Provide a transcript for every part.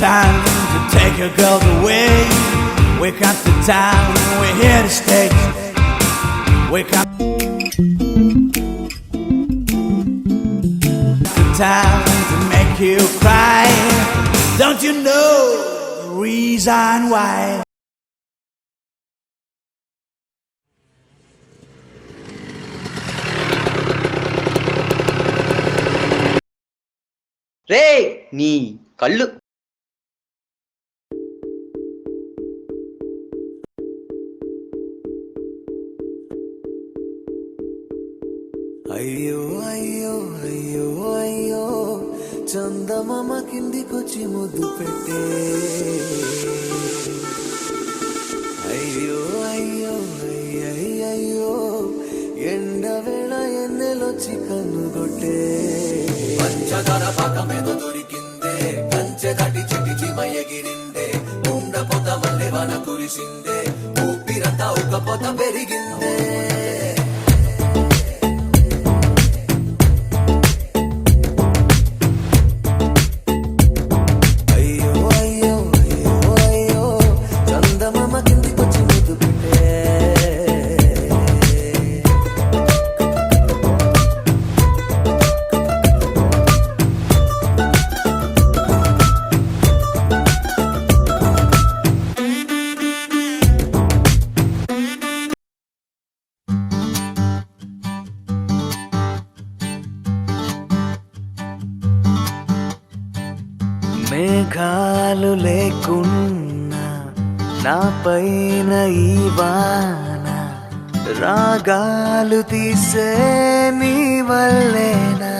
time to take your girls away. We got the time, we're here to stay. We got the time to make you cry. Don't you know the reason why? రే నీ కళ్ళు అయ్యో అయ్యో అయ్యో అయ్యో చందమామ కిందికొచ్చి ముద్దు పెట్టే అయ్యో అయ్యో అయ్యయ్యో ఎండవేళ ఎన్నెలొచ్చి కన్నుగొట్టే పంచదార పాకమేదో దొరికిందే కంచె దాటి చెట్టి చిమయగిరిందే ఉండ పొత మల్లె వాన కురిసిందే ఊపిరంతా ఒక పొత పెరిగిందే మేఘాలు లేకున్నా నా పైన ఈ వాన రాగాలు తీసే నీ వల్లేనా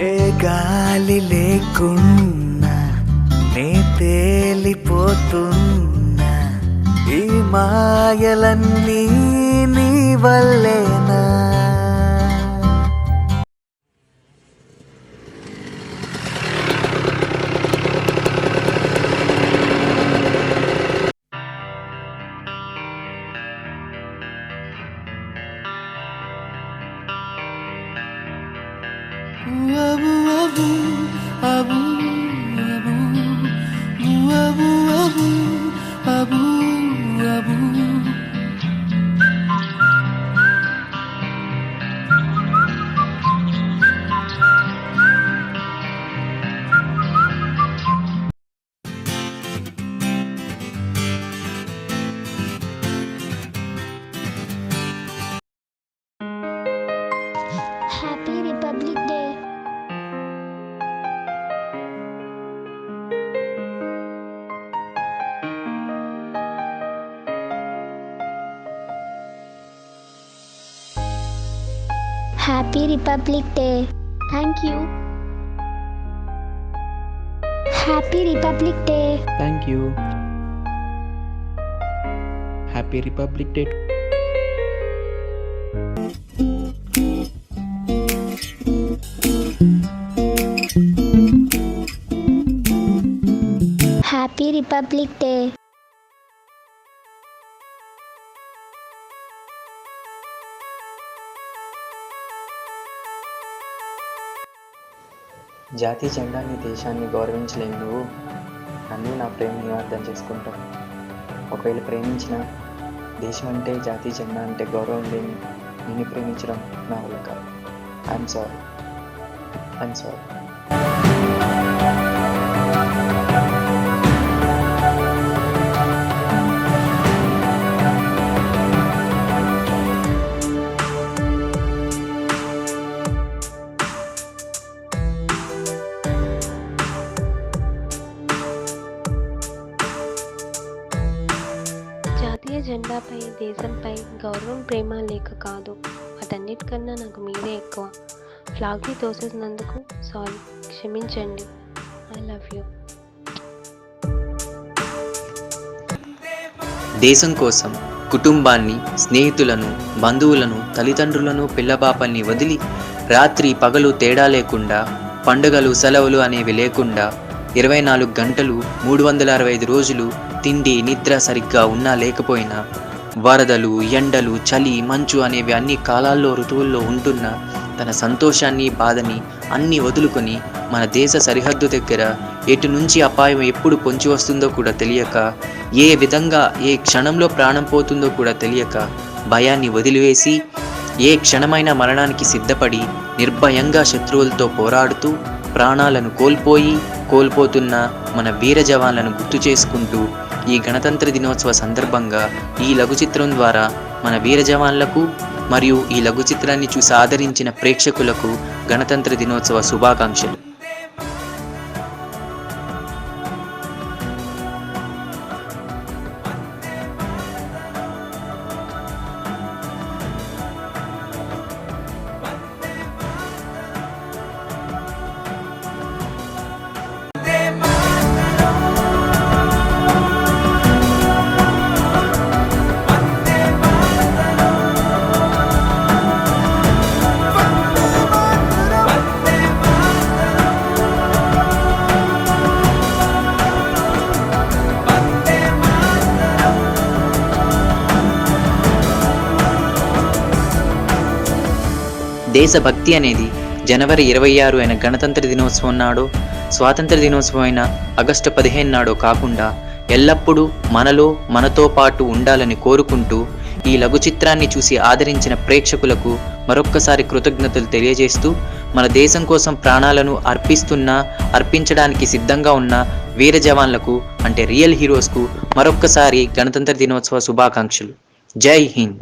ఏ గాలి లేకున్నా నే తేలిపోతున్నా ఈ మాయలన్నీ నీ వల్లేనా Abu abu abu abu abu abu abu Happy Republic Day. Happy Republic Day. Thank you. Happy Republic Day. Thank you. Happy Republic Day. Happy Republic Day. జాతీయ జెండాని దేశాన్ని గౌరవించలేని నువ్వు నన్ను నా ప్రేమని అర్థం చేసుకుంటావు. ఒకవేళ ప్రేమించిన దేశం అంటే జాతీయ జెండా అంటే గౌరవం లేని నిన్ను ప్రేమించడం నా వల్ల కాదు. I'm sorry. జాతీయ జెండాపై దేశంపై గౌరవం ప్రేమ లేక కాదు, వాటన్నిటికన్నా నాకు మీరే ఎక్కువ. ఫ్లాగ్ని తోసేసినందుకు సారీ, క్షమించండి. I love you. దేశం కోసం కుటుంబాన్ని, స్నేహితులను, బంధువులను, తల్లిదండ్రులను, పిల్లపాపల్ని వదిలి రాత్రి పగలు తేడా లేకుండా, పండుగలు సెలవులు అనేవి లేకుండా 24 గంటలు 365 రోజులు తిండి నిద్ర సరిగ్గా ఉన్నా లేకపోయినా, వరదలు, ఎండలు, చలి, మంచు అనేవి అన్ని కాలాల్లో ఋతువుల్లో ఉంటున్న తన సంతోషాన్ని బాధని అన్నీ వదులుకొని మన దేశ సరిహద్దు దగ్గర ఎటు నుంచి అపాయం ఎప్పుడు పొంచి వస్తుందో కూడా తెలియక, ఏ విధంగా ఏ క్షణంలో ప్రాణం పోతుందో కూడా తెలియక భయాన్ని వదిలివేసి ఏ క్షణమైన మరణానికి సిద్ధపడి నిర్భయంగా శత్రువులతో పోరాడుతూ ప్రాణాలను కోల్పోతున్న మన వీర జవాన్లను గుర్తు చేసుకుంటూ ఈ గణతంత్ర దినోత్సవ సందర్భంగా ఈ లఘు చిత్రం ద్వారా మన వీర జవాన్లకు మరియు ఈ లఘు చిత్రాన్ని చూసి ఆదరించిన ప్రేక్షకులకు గణతంత్ర దినోత్సవ శుభాకాంక్షలు. దేశభక్తి అనేది జనవరి 26 అయిన గణతంత్ర దినోత్సవం నాడో, స్వాతంత్ర దినోత్సవం అయిన ఆగస్టు 15 నాడో కాకుండా ఎల్లప్పుడూ మనతో పాటు ఉండాలని కోరుకుంటూ ఈ లఘు చిత్రాన్ని చూసి ఆదరించిన ప్రేక్షకులకు మరొక్కసారి కృతజ్ఞతలు తెలియజేస్తూ మన దేశం కోసం ప్రాణాలను అర్పించడానికి సిద్ధంగా ఉన్న వీర జవాన్లకు అంటే రియల్ హీరోస్కు మరొక్కసారి గణతంత్ర దినోత్సవ శుభాకాంక్షలు. జై హింద్.